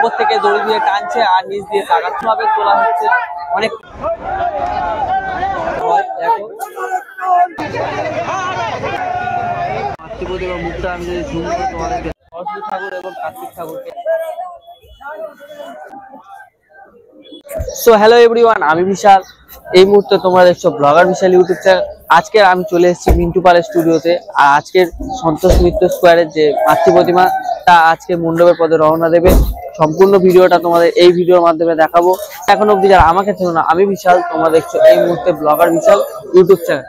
উপর থেকে দড়ি দিয়ে টানছে আর নিচ দিয়ে তাকাচ্ছে ভাবে তোলা হচ্ছে। অনেক প্রতিমা মুখটা আমি যদি জুম করে তোমাদেরকে সরস্বতী ঠাকুর এবং কার্তিক ঠাকুরকে। সো হ্যালো এভরিওয়ান, আমি বিশাল। এই মুহূর্তে তোমরা দেখছো ব্লগার বিশাল ইউটিউব চ্যানেল। আজকে আমি চলে এসেছি মিন্টু পালের স্টুডিওতে। আর আজকের সন্তোষ মিত্র স্কোয়ারের যে মাতৃ প্রতিমা তা আজকে মণ্ডপের পদে রওনা দেবে। সম্পূর্ণ ভিডিওটা তোমাদের এই ভিডিওর মাধ্যমে দেখাবো। এখন অব্দি যারা আমাকে চেনো না, আমি বিশাল, তোমরা দেখছো এই মুহূর্তে ব্লগার বিশাল ইউটিউব চ্যানেল।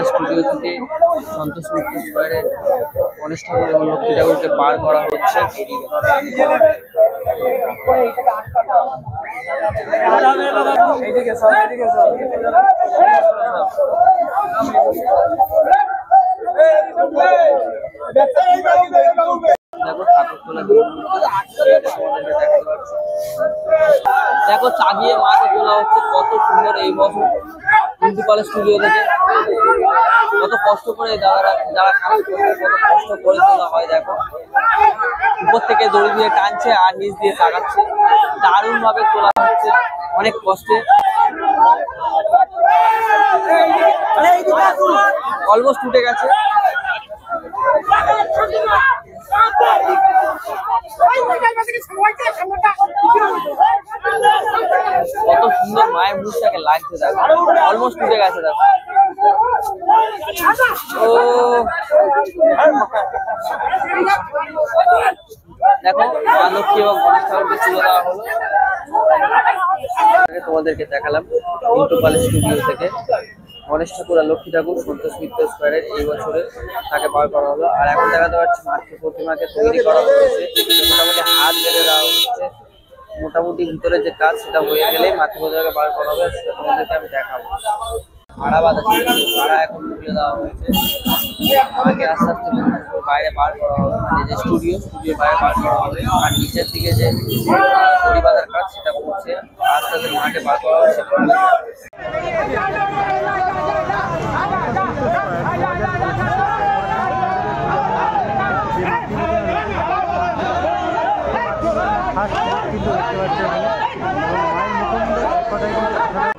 স্টুডিও থেকে সন্তোষ মিত্র স্কোয়ারের গণেশ ঠাকুর এবং লক্ষ্মী ঠাকুরকে পার করা হচ্ছে। দেখো চাগিয়ে মাকে তোলা হচ্ছে, কত সুন্দর এই বছর মিন্টু পালের স্টুডিও থেকে। কত কষ্ট করে দাদারা যারা কাজ করছে, কত কষ্ট করে তোলা হয়। দেখো উপর থেকে দড়ি দিয়ে টানছে আর নিচ দিয়ে তাকাচ্ছে, দারুণ ভাবে তোলা হচ্ছে অনেক কষ্টে। অলমোস্ট উঠে গেছে। কত সুন্দর মায়ের মুখটাকে লাগছে, দেখো অলমোস্ট উঠে গেছে। দেখো ও দেখো লক্ষ্মী এবং গণেশ ঠাকুরকে তুলে দেওয়া হলো। তোমাদেরকে দেখালাম মিন্টু পালের স্টুডিও থেকে গণেশ ঠাকুর আর লক্ষ্মী ঠাকুর সন্তোষ মিত্র স্কোয়ারের এই বছরে তাকে বার করা হলো। আর এখন দেখাতে পাচ্ছি মাতৃ প্রতিমাকে তৈরি করা হয়েছে, মোটামুটি হাত বেঁধে দেওয়া হচ্ছে। মোটামুটি ভিতরে যে কাজ সেটা হয়ে গেলেই মাতৃ প্রতিমাকে বার করা হবে, সেটা তোমাদেরকে আমি দেখাবো। ভাড়া বাঁধা ছিল, ভাড়া এখন তুলে দেওয়া হয়েছে। আমাকে আস্তে আস্তে বাইরে বার করা হবে, মানে যে স্টুডিওর বাইরে বার করা হবে। আর নিচের দিকে যে দড়ি বাঁধার কাজ সেটা করছে, আস্তে আস্তে মাকে বার করা হবে।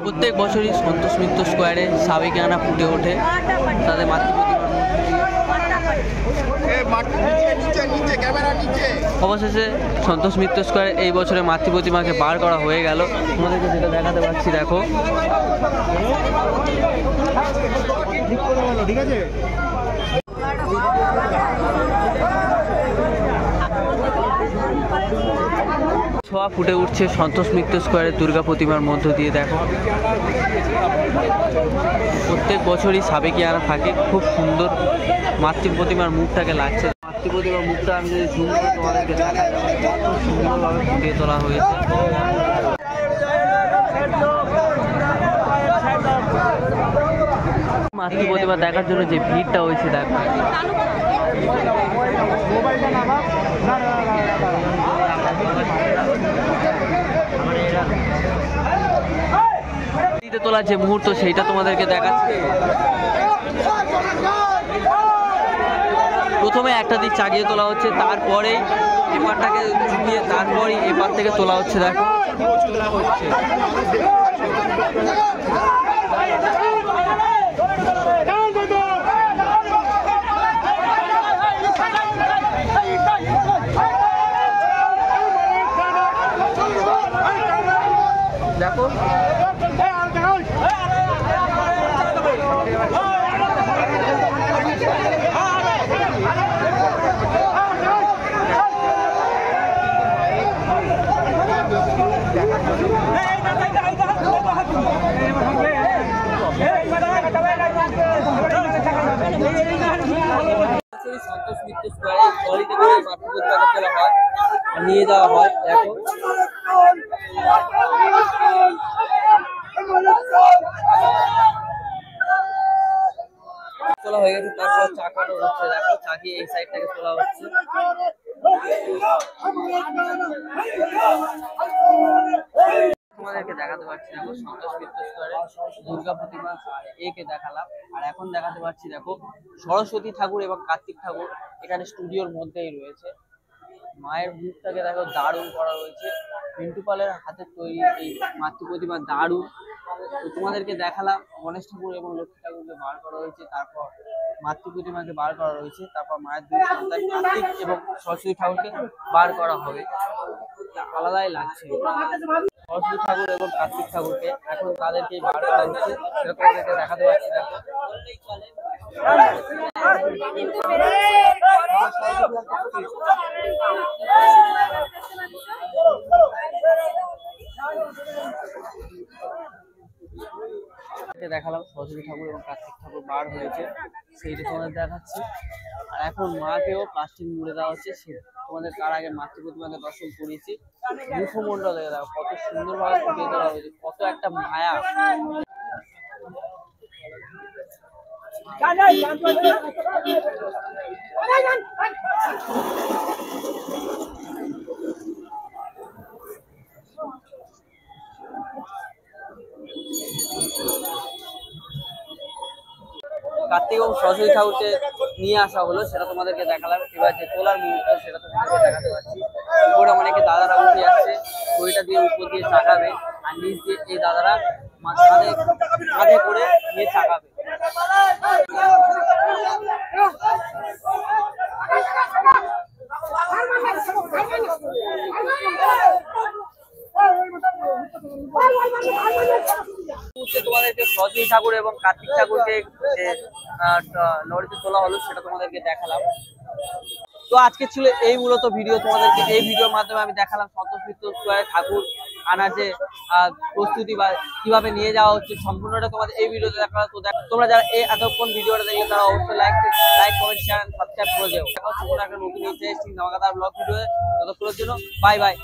প্রত্যেক বছরই সন্তোষ মিত্র স্কোয়ারে সাবেকিয়ানা ফুটে ওঠে তাদের মাতৃ প্রতিমা। অবশেষে সন্তোষ মিত্র স্কোয়ারে এই বছরে মাতৃ প্রতিমাকে বার করা হয়ে গেল। তোমাদেরকে যেটা দেখাতে পাচ্ছি, দেখো ঠিক আছে। ছোঁয়া ফুটে উঠছে সন্তোষ মিত্র স্কোয়ারের দুর্গা প্রতিমার মধ্য দিয়ে। দেখো প্রত্যেক বছরই সাবেকিয়ানা থাকে, খুব সুন্দর মাতৃ প্রতিমার মুখটাকে লাগছে। মাতৃ প্রতিমার মুখটা আমি যদি জুম করে তোমাদেরকে দেখাই, খুব সুন্দরভাবে ফুটিয়ে তোলা হয়েছে। মাতৃ প্রতিমা দেখার জন্য যে ভিড়টা হয়েছে, দেখো তোলা যে মুহূর্ত সেইটা তোমাদেরকে দেখাচ্ছে। প্রথমে একটা দিক চাগিয়ে তোলা হচ্ছে, তারপরে এপারটাকে ঝুঁকিয়ে তারপরে এপার থেকে তোলা হচ্ছে। দেখো দেখো সন্তোষ মিত্র স্কোয়ারে নিয়ে যাওয়া হয়। দেখো তোলা হয়ে গেছে, তারপর চাকানো হচ্ছে। দেখো চাকি এই সাইড থেকে তোলা হচ্ছে। তোমাদেরকে দেখাতে পারছি দেখো সন্তোষ মিত্র স্কোয়ারে দুর্গা প্রতিমা একে দেখালাম। আর এখন দেখাতে পারছি দেখো সরস্বতী ঠাকুর এবং কার্তিক ঠাকুর এখানে স্টুডিওর মধ্যেই রয়েছে। মায়ের মুখটাকে দেখো দারুণ করা রয়েছে। পিন্টু পালের হাতের তৈরি এই মাতৃ প্রতিমা দারুণ। তো তোমাদেরকে দেখালাম গণেশ ঠাকুর এবং লক্ষ্মী ঠাকুরকে বার করা হয়েছে, তারপর মাতৃ প্রতিমাকে বার করা রয়েছে, তারপর মায়ের দুই সন্তান কার্তিক এবং সরস্বতী ঠাকুরকে বার করা হবে। আলাদাই লাগছে সরস্বতী ঠাকুর এবং কার্তিক ঠাকুরকে, এখন তাদেরকে বার করা হচ্ছে, সেরকম তাদেরকে দেখাতে পারছি। দেখো দেখালাম সরস্বতী ঠাকুর এবং কার্তিক ঠাকুর বার হয়েছে, সেইটা তোমাদের দেখাচ্ছি। আর এখন মাকেও প্লাস্টিক মুড়ে দেওয়া হচ্ছে। তোমাদের তার আগে মাতৃ প্রতিমাকে দর্শন করিয়েছি। মুখমণ্ডল দেখে দেখো কত সুন্দরভাবে ফুটিয়ে তোলা হয়েছে, কত একটা মায়া। কার্তিক এবং সরস্বতী ঠাকুরকে নিয়ে আসা হলো, সেটা তোমাদেরকে দেখালাম। এবার যে তোলার মুহূর্ত সেটা তোমাদেরকে দেখাতে পারছি। উপরে অনেকে দাদারা উঠে যাচ্ছে, দড়িটা দিয়ে উপর দিয়ে চাকাবে, আর নিচ দিয়ে এই দাদারা কাঁধে করে নিয়ে চাকাবে। তোমাদেরকে সরস্বতী ঠাকুর এবং কার্তিক ঠাকুরকে লরিতে তোলা হলো, সেটা তোমাদেরকে দেখালাম। তো আজকে ছিল এই মূলত ভিডিও। তোমাদেরকে এই ভিডিওর মাধ্যমে আমি দেখালাম সন্তোষ মিত্র স্কয়ারে ঠাকুর আনার যে প্রস্তুতি বা কিভাবে নিয়ে যাওয়া হচ্ছে, সম্পূর্ণটা তোমাদের এই ভিডিওতে দেখালাম। তো তোমরা যারা এই এতক্ষণ ভিডিওটা দেখলে তারা অবশ্যই লাইক কমেন্ট শেয়ার সাবস্ক্রাইব করে দেও। দেখা হচ্ছে কোনো একটা নতুন ইন্টারেস্টিং ধামাকাদার ব্লগ ভিডিও। ততক্ষণের জন্য বাই বাই।